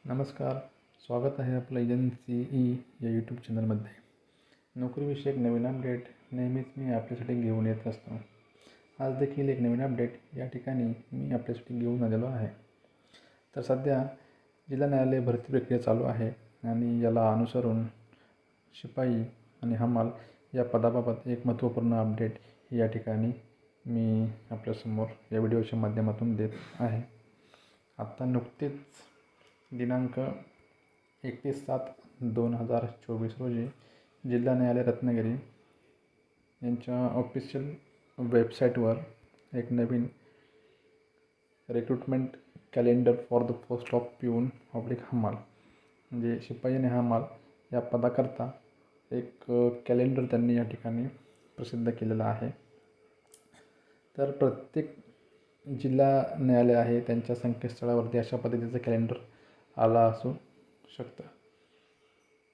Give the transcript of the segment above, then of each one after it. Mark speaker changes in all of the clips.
Speaker 1: नमस्कार. स्वागत आहे आपलं एजन्सी या यूट्यूब चॅनलमध्ये. नोकरीविषयक नवीन अपडेट नेहमीच मी आपल्यासाठी घेऊन येत असतो. आज देखील एक नवीन अपडेट या ठिकाणी मी आपल्यासाठी घेऊन आलेलो आहे. तर सध्या जिल्हा न्यायालय भरती प्रक्रिया चालू आहे आणि याला अनुसरून शिपाई आणि हमाल या पदाबाबत एक महत्त्वपूर्ण अपडेट या ठिकाणी मी आपल्यासमोर या व्हिडिओच्या माध्यमातून देत आहे. आत्ता नुकतेच दिनांक 31/7/2024 रोजी जिल्हा न्यायालय रत्नागिरी यांच्या ऑफिशियल वेबसाईटवर एक नवीन recruitment calendar for the post of peon हमाल म्हणजे शिपाई आणि हमाल या पदाकरता एक कॅलेंडर त्यांनी या ठिकाणी प्रसिद्ध केलेलं आहे. तर प्रत्येक जिल्हा न्यायालय आहे त्यांच्या संकेतस्थळावरती अशा पद्धतीचं कॅलेंडर आला असू शकतं.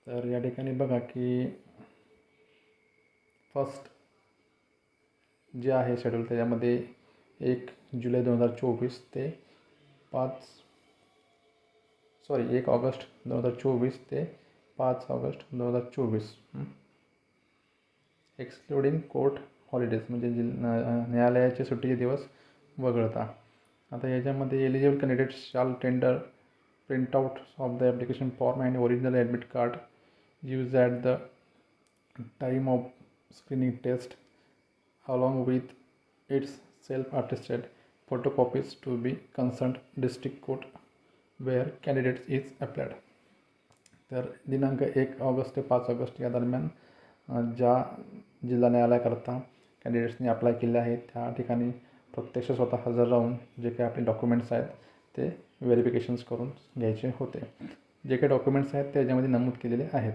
Speaker 1: तर या ठिकाणी बघा की फर्स्ट जे आहे शेड्यूल त्याच्यामध्ये 1 जुलै 2024 ते 1 ऑगस्ट 2024 ते 5 ऑगस्ट 2024 एक्सक्लुडिंग कोर्ट हॉलिडेज म्हणजे न्यायालयाचे सुट्टीचे दिवस वगळता. आता याच्यामध्ये एलिजिबल कॅन्डिडेट्स शाल tender printout of the application form and original admit card used at the time of screening test along with its self-attested photocopies to be concerned district court where candidates is applied. तर दिनांक 1 August ते 5 August या दरम्यान ज्या जिल्हा न्यायालयाकरता कॅन्डिडेट्सनी apply केले आहेत त्या ठिकाणी प्रत्यक्ष स्वतः हजर राहून जे काही आपले डॉक्युमेंट्स आहेत ते व्हेरिफिकेशन्स करून घ्यायचे होते. जे काही डॉक्युमेंट्स आहेत ते याच्यामध्ये नमूद केलेले आहेत.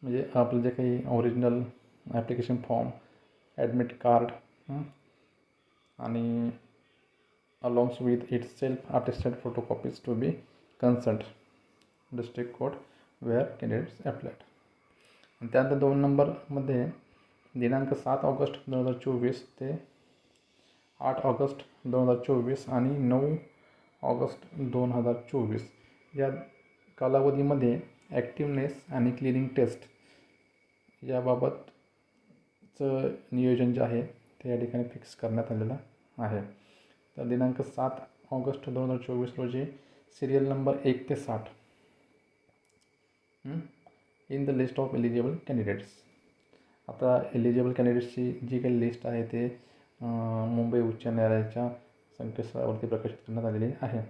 Speaker 1: म्हणजे आपलं जे काही original application form, admit card आणि alongs with its self attested photocopies to be concerned district court where candidates applied. आणि त्यानंतर 2 नंबरमध्ये दिनांक 7 ऑगस्ट 2024 ते 8 ऑगस्ट 2024 आणि 9 ऑगस्ट 2024 या कालावधीमध्ये ॲक्टिवनेस आणि क्लिनिंग टेस्ट याबाबतचं नियोजन जे आहे ते या ठिकाणी फिक्स करण्यात आलेलं आहे. तर दिनांक 7 ऑगस्ट 2024 रोजी सिरियल नंबर 1 ते 60 in the list of eligible candidates. आता एलिजिबल कॅन्डिडेट्सची जी काही लिस्ट आहे ते मुंबई उच्च न्यायालयाच्या संकेतस्थळावरती प्रकाशित करण्यात आलेली आहे.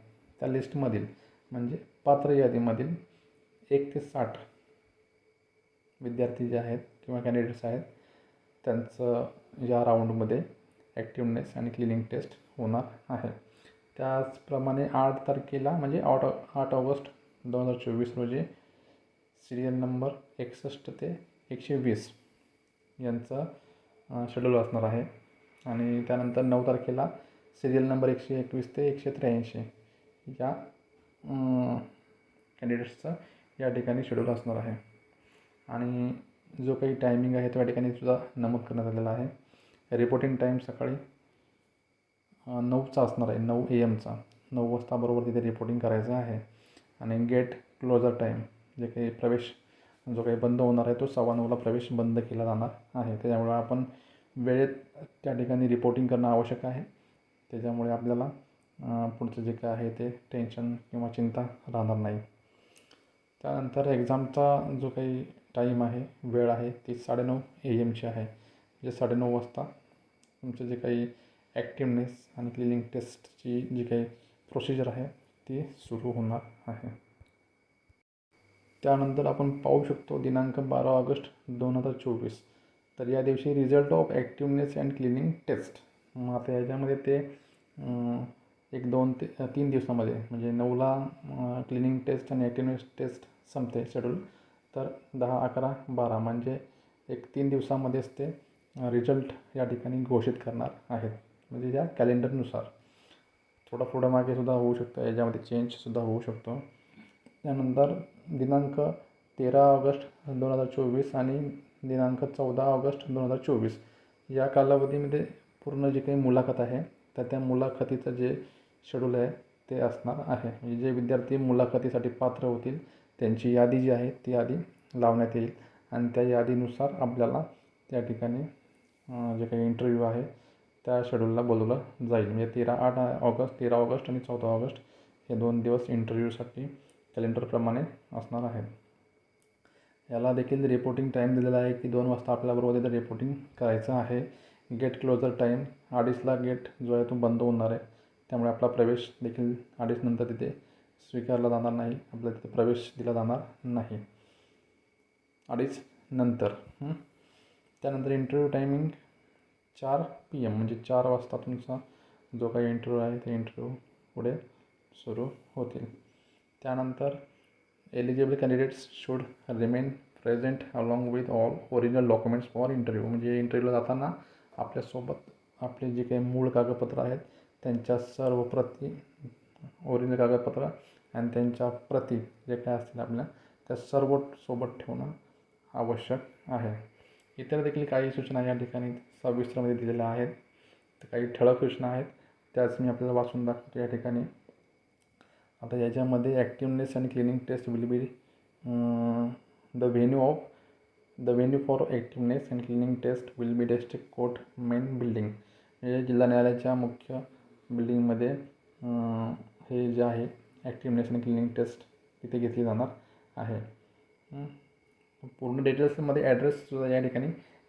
Speaker 1: त्या लिस्टमधील म्हणजे पात्र यादीमधील 1 ते 60 विद्यार्थी जे आहेत किंवा कॅन्डिडेट्स आहेत त्यांचं या राऊंडमध्ये ॲक्टिवनेस आणि क्लिनिंग टेस्ट होणार आहे. त्याचप्रमाणे 8 तारखेला म्हणजे 8 ऑगस्ट 2024 रोजी सिरियल नंबर 61 ते 120 यांचं शेड्यूल असणार आहे. आणि त्यानंतर 9 तारखेला सिरियल नंबर 121 ते 183 या कॅन्डिडेट्सचं या ठिकाणी शेड्यूल असणार आहे. आणि जो काही टायमिंग आहे तो या ठिकाणी सुद्धा नमूद करण्यात आलेला आहे. रिपोर्टिंग टाईम सकाळी 9चा असणार आहे, 9 AM. 9 वाजता बरोबर तिथे रिपोर्टिंग करायचं आहे. आणि गेट क्लोजर टाईम जे काही प्रवेश जो काही बंद होणार आहे तो 9:15ला प्रवेश बंद केला जाणार आहे. त्याच्यामुळे आपण वेळेत त्या ठिकाणी रिपोर्टिंग करणं आवश्यक आहे. त्याच्यामुळे आपल्याला पुढचं जे काय आहे ते टेन्शन किंवा चिंता राहणार नाही. त्यानंतर एक्झामचा जो काही टाईम आहे, वेळ आहे ती 9:30 AM आहे. म्हणजे 9:30 वाजता तुमचं जे काही ॲक्टिवनेस आणि क्लिनिंग टेस्टची जी काही प्रोसिजर आहे ती सुरू होणार आहे. त्यानंतर आपण पाहू शकतो दिनांक 12 ऑगस्ट 2024 तर या दिवशी result of activeness and cleaning test. मग आता याच्यामध्ये ते 1, 2 ते 3 दिवसामध्ये म्हणजे 9ला क्लिनिंग टेस्ट आणि ॲक्टिवनेस टेस्ट संपते शेड्यूल. तर 10, 11, 12 म्हणजे 3 दिवसामध्येच ते रिझल्ट या ठिकाणी घोषित करणार आहेत. म्हणजे त्या कॅलेंडरनुसार थोडा पुढं मागेसुद्धा होऊ शकतं, याच्यामध्ये चेंजसुद्धा होऊ शकतो. त्यानंतर दिनांक 13 ऑगस्ट 2024 आणि दिनांक 14 ऑगस्ट 2024 या कालावधीमध्ये पूर्ण जे काही मुलाखत आहे तर त्या मुलाखतीचं जे शेड्यूल आहे ते असणार आहे. म्हणजे जे विद्यार्थी मुलाखतीसाठी पात्र होतील त्यांची यादी जी आहे ती यादी लावण्यात येईल आणि त्या यादीनुसार आपल्याला त्या ठिकाणी जे काही इंटरव्ह्यू आहे त्या शेड्यूलला बोलवलं जाईल. म्हणजे 13 ऑगस्ट आणि 14 ऑगस्ट हे 2 दिवस इंटरव्ह्यूसाठी कॅलेंडरप्रमाणे असणार आहेत. याला देखील रिपोर्टिंग टाईम दिलेला आहे की 2 वाजता आपल्याबरोबर तिथे रिपोर्टिंग करायचं आहे. गेट क्लोजर टाईम 2:30ला गेट जो आहे तो बंद होणार आहे. त्यामुळे आपला प्रवेश देखील 2:30 नंतर तिथे स्वीकारला जाणार नाही, आपल्याला तिथे प्रवेश दिला जाणार नाही 2:30 नंतर. त्यानंतर इंटरव्ह्यू टायमिंग 4 PM म्हणजे 4 वाजता तुमचा जो काही इंटरव्ह्यू आहे ते इंटरव्ह्यू पुढे सुरू होतील. त्यानंतर eligible candidates should remain present along with all original documents for interview. म्हणजे इंटरव्ह्यूला जाताना आपल्यासोबत आपले जे काही मूळ कागदपत्र आहेत त्यांच्या सर्व प्रती, ओरिजिनल कागदपत्र आणि त्यांच्या प्रती जे काय असतील आपल्या त्या सर्व सोबत ठेवणं आवश्यक आहे. इतर देखील काही सूचना या ठिकाणी सविस्तरमध्ये दिलेल्या आहेत. तर काही ठळक सूचना आहेत त्याच मी आपल्याला वाचून दाखवतो या ठिकाणी. आता याच्यामध्ये ॲक्टिवनेस आणि cleaning test will be the venue for activeness and cleaning test will be district court main building. म्हणजे जिल्हा न्यायालयाच्या मुख्य बिल्डिंगमध्ये हे जे आहे ॲक्टिवनेस आणि क्लिनिंग टेस्ट तिथे घेतली जाणार आहे. पूर्ण डिटेल्समध्ये ॲड्रेस या ठिकाणी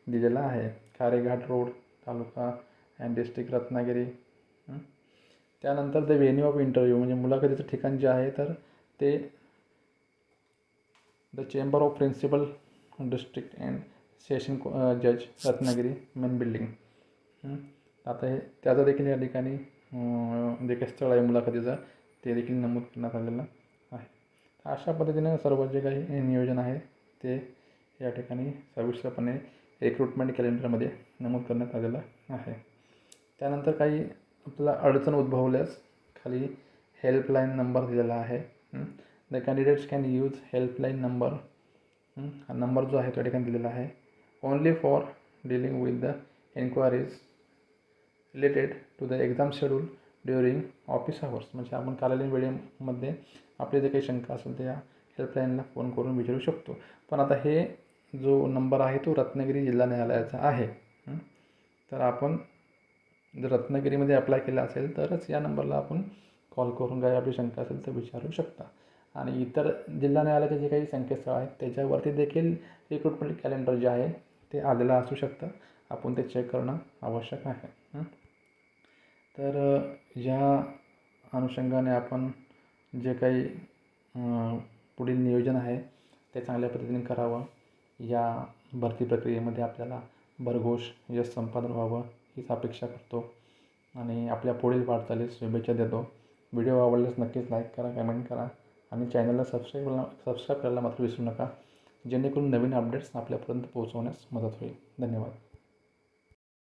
Speaker 1: दिलेला आहे. Khareghat road, taluka and district Ratnagiri. त्यानंतर द व्हेन्यू ऑफ इंटरव्ह्यू म्हणजे मुलाखतीचं ठिकाण जे आहे तर ते the chamber of principal district and session जज रत्नागिरी मेन बिल्डिंग. आता हे त्याचं देखील या ठिकाणी जे काही स्थळ आहे मुलाखतीचं ते देखील नमूद करण्यात आलेलं आहे. अशा पद्धतीने सर्व जे काही नियोजन आहे ते या ठिकाणी सविस्तरपणे रिक्रुटमेंट कॅलेंडरमध्ये नमूद करण्यात आलेलं आहे. त्यानंतर काही आपल्याला अडचण उद्भवल्यास खाली हेल्पलाईन नंबर दिलेला आहे. The candidates can use helpline number. हा नंबर जो आहे त्या ठिकाणी दिलेला आहे. Only for dealing with the enquiries related to the exam schedule during office hours. म्हणजे आपण कार्यालयीन वेळेमध्ये आपले जे काही शंका असेल त्या हेल्पलाईनला फोन करून विचारू शकतो. पण आता हे जो नंबर आहे तो रत्नागिरी जिल्हा न्यायालयाचा आहे. तर आपण जर रत्नागिरीमध्ये अप्लाय केला असेल तरच या नंबरला आपण कॉल करून काही आपली शंका असेल तर विचारू शकता. आणि इतर जिल्हा न्यायालयाचे जे काही संकेतस्थळ आहेत त्याच्यावरती देखील रिक्रुटमेंट कॅलेंडर जे आहे ते आलेलं असू शकतं. आपण ते चेक करणं आवश्यक आहे. तर या अनुषंगाने आपण जे काही पुढील नियोजन आहे ते चांगल्या पद्धतीने करावं. या भरती प्रक्रियेमध्ये आपल्याला भरघोष यश संपादन व्हावं हीच अपेक्षा करतो आणि आपल्या पुढील वाटचालीस शुभेच्छा देतो. व्हिडिओ आवडल्यास नक्कीच लाईक करा, कमेंट करा आणि चॅनलला सबस्क्राईब करायला मात्र विसरू नका, जेणेकरून नवीन अपडेट्स आपल्यापर्यंत पोहोचवण्यास मदत होईल. धन्यवाद.